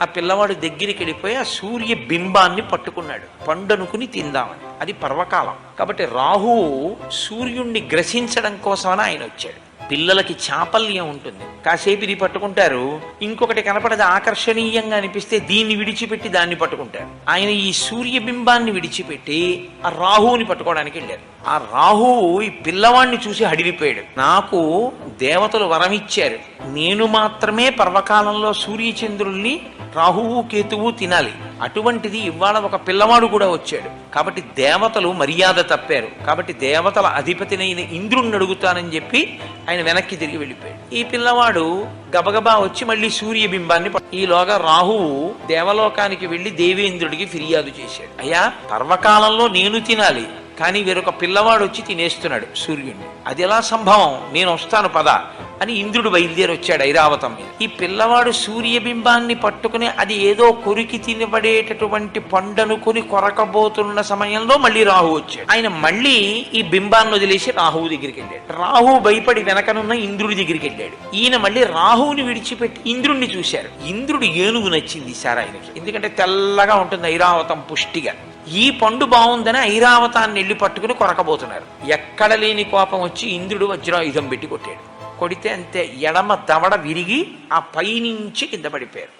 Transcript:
ఆ పిల్లవాడు దగ్గరికి వెళ్ళిపోయి ఆ సూర్య బింబాన్ని పట్టుకున్నాడు, పండనుకుని తిందామని. అది పర్వకాలం కాబట్టి రాహువు సూర్యుణ్ణి గ్రసించడం కోసమని ఆయన వచ్చాడు. పిల్లలకి చాపల్యం ఉంటుంది, కాసేపు ఇది పట్టుకుంటారు, ఇంకొకటి కనపడది ఆకర్షణీయంగా అనిపిస్తే దీన్ని విడిచిపెట్టి దాన్ని పట్టుకుంటారు. ఆయన ఈ సూర్యబింబాన్ని విడిచిపెట్టి ఆ రాహువుని పట్టుకోవడానికి వెళ్ళారు. ఆ రాహువు ఈ పిల్లవాడిని చూసి హడిలిపోయాడు. నాకు దేవతలు వరమిచ్చారు, నేను మాత్రమే పర్వకాలంలో సూర్యచంద్రుల్ని రాహువు కేతువు తినాలి, అటువంటిది ఇవాళ ఒక పిల్లవాడు కూడా వచ్చాడు. కాబట్టి దేవతలు మర్యాద తప్పారు, కాబట్టి దేవతల అధిపతినైన ఇంద్రుణ్ణి అడుగుతానని చెప్పి ఆయన వెనక్కి తిరిగి వెళ్ళిపోయాడు. ఈ పిల్లవాడు గబగబా వచ్చి మళ్ళీ సూర్యబింబాన్ని ఈలోగా రాహువు దేవలోకానికి వెళ్లి దేవేంద్రుడికి ఫిర్యాదు చేశాడు. అయ్యా, పర్వకాలంలో నేను తినాలి, కానీ వేరొక పిల్లవాడు వచ్చి తినేస్తున్నాడు సూర్యుడిని, అది ఎలా సంభవం, నేను వస్తాను పద అని ఇంద్రుడు బయలుదేరి వచ్చాడు ఐరావతం మీద. ఈ పిల్లవాడు సూర్యబింబాన్ని పట్టుకుని అది ఏదో కొరికి తినబడేటటువంటి పండనుకొని కొరకబోతున్న సమయంలో మళ్ళీ రాహువు వచ్చాడు. ఆయన మళ్ళీ ఈ బింబాన్ని వదిలేసి రాహువు దగ్గరికి వెళ్ళాడు. రాహువు భయపడి వెనకనున్న ఇంద్రుడి దగ్గరికి వెళ్ళాడు. ఈయన మళ్ళీ రాహువుని విడిచిపెట్టి ఇంద్రుడిని చూశారు. ఇంద్రుడి ఏనుగు నచ్చింది సార్ ఆయనకి, ఎందుకంటే తెల్లగా ఉంటుంది ఐరావతం పుష్టిగా. ఈ పండు బాగుందని ఐరావతాన్ని వెళ్ళి పట్టుకుని కొరకబోతున్నారు. ఎక్కడ లేని కోపం వచ్చి ఇంద్రుడు వజ్రాయుధం పెట్టి కొట్టాడు. కొడితే అంతే, ఎడమ దవడ విరిగి ఆ పైనుంచి కింద పడిపోయారు.